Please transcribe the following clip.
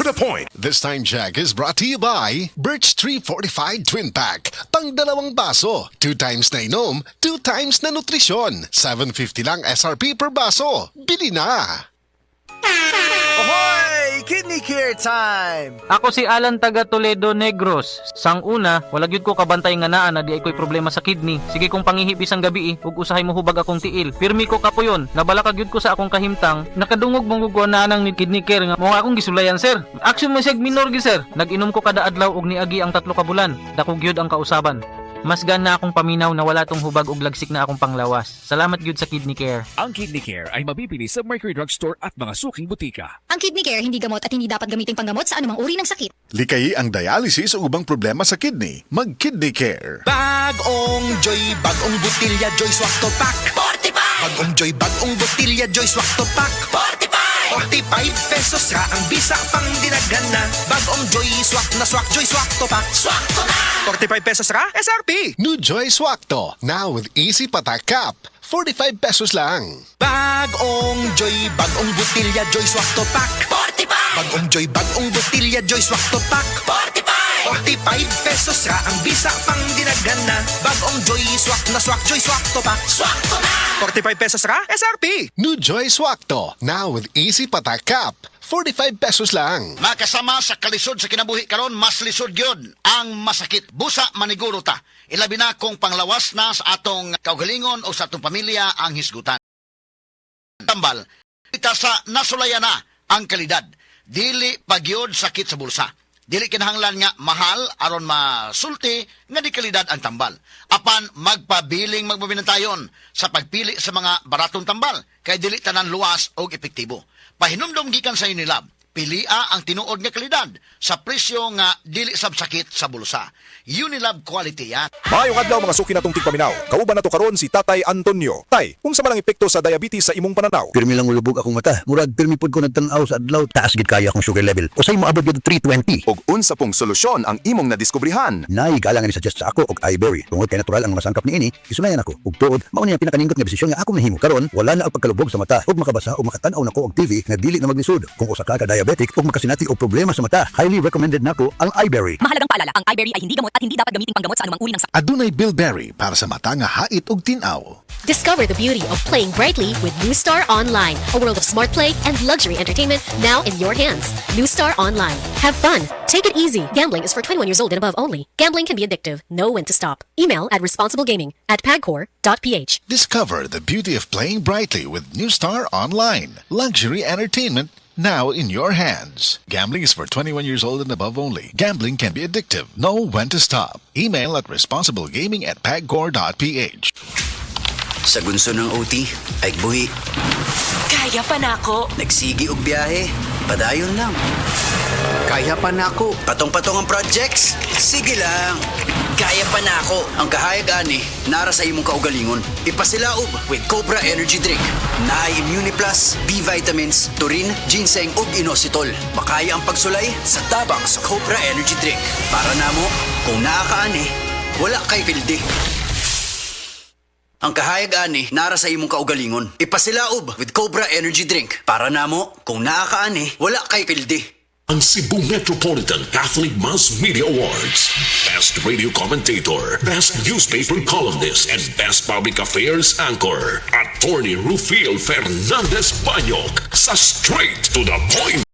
the point. This time check is brought to you by Birch Tree Fortified Twin Pack. Pang dalawang baso. 2 times na inom, 2 times na nutrisyon. 750 lang SRP per baso. Bili na! Ahoy! Kidney care time! Ako si Alan taga Toledo Negros. Sang una, wala gyud ko kabantay nga naa na di ay ko'y problema sa kidney. Sige kong pangihip isang gabi ug usahay mo hubag akong tiil. Pirmi ko kapuyon, nabala ka gyud ko sa akong kahimtang. Nakadungog mong gugwana nang ni kidney care nga mo akong gisulayan sir. Action mo sig minor gi sir. Nag-inom ko kada adlaw og niagi ang 3 ka bulan. Dako gyud ang kausaban. Mas gan na akong paminaw na wala tong hubag ug lagsik na akong panglawas. Salamat gyud sa kidney care. Ang Kidney Care ay mabibili sa Mercury Drugstore at mga suking butika. Ang kidney care hindi gamot at hindi dapat gamiting panggamot sa anumang uri ng sakit. Likayi ang dialysis o ubang problema sa kidney. Mag-Kidney Care. Bagong Joy, bagong butilya Joy Swak to Pack 45! Bagong Joy, bagong butilya Joy Swak to Pack 45! 45 pesos ra ang bisa pang dinagana. Bagong Joy Swak na Swak Joy Swak to Pack Swak to na! 45 pesos ra SRP! New Joy Swakto. Now with easy patak cap. 45 pesos lang. Bagong Joy, bagong butilya Joy Swak to Pack 45! Bagong Joy, bagong butilya Joy Swak to Pack 45! 45 pesos ra ang bisa pang dinagana. Bagong Joy Swak na Swak Joy Swak to Pack Swak to na! 45 pesos ra SRP! New Joy Swakto. Now with easy patak cap. 45 pesos lang. Makasama sa kalisod sa kinabuhi karon, mas lisod gyud ang masakit. Busa maniguro ta. Ilabi na kung panglawas na sa atong kaugalingon o sa atong pamilya ang hisgutan. Tambal, ita sa nasulayan na ang kalidad. Dili pagyod sakit sa bulsa. Dili kinahanglan nga mahal aron masulti nga di kalidad ang tambal. Apan magpabiling magbabinantayon sa pagpili sa mga baratong tambal kay dili tanan luwas og epektibo. Pahinumdom gikan sa Unilab, pilia ang tinuod nga kalidad sa presyo nga dili sabsakit sa bulsa. Unilab quality yan. Maayong adlaw mga suki natong tigpaminaw. Kauban nato karon si Tatay Antonio. Tay, kung sa malang epekto sa diabetes sa imong pananaw. Pirmi lang ulubog akong mata. Murag pirmi pod ko nagtan-aw sa adlaw. Taas gid kaya akong sugar level. Usay mo abot gid 320. Og unsa pong solusyon ang imong nadiskubrihan? Nay galangan ni suggest sa ako og iBerry. Tungod kay natural ang masangkap niini, isunayan ako. Ug tuod, mao ni ang pinakaningot nga desisyon nga ako nahimo. Karon wala na ang pagkalubog sa mata ug makabasa ug makatan-aw nako og TV nga dili na maglisod. Kung usa ka diabetic ug makasinati og problema sa mata, highly recommended nako ang iBerry. Mahalagang paalala, ang iBerry ay hindi gamot at hindi dapat gamiting panggamot sa anumang uri ng sakit. Adunay Bilberry para sa mata nga hait ug tinaw. Discover the beauty of playing brightly with New Star Online, a world of smart play and luxury entertainment now in your hands. New Star Online. Have fun. Take it easy. Gambling is for 21 years old and above only. Gambling can be addictive. Know when to stop. Email at responsiblegaming@pagcor.ph. Discover the beauty of playing brightly with New Star Online. Luxury entertainment now in your hands. Gambling is for 21 years old and above only. Gambling can be addictive. Know when to stop. Email at responsiblegaming@pagcor.ph. Sa gunso ng OT, ay buhi. Kaya pa na ako. Nagsigi og biyahe, padayon lang. Kaya pa na ako. Patong-patong ang projects, sige lang. Kaya pa na ako. Ang kahayag ani, nara sa imong kaugalingon. Ipasilaob with Cobra Energy Drink. Naay Immune Plus, B vitamins, turin, ginseng ug inositol. Makaya ang pagsulay sa tabang sa Cobra Energy Drink. Para namo, kung nakakaani, wala kay pildi. Ang kahayag ani, nara sa imong kaugalingon. Ipasilaob with Cobra Energy Drink. Para namo, kung nakakaani, wala kay pildi. Ang Cebu Metropolitan Catholic Mass Media Awards. Best Radio Commentator, Best Newspaper Columnist, and Best Public Affairs Anchor. Attorney Rufil Fernandez Banyok sa Straight to the Point.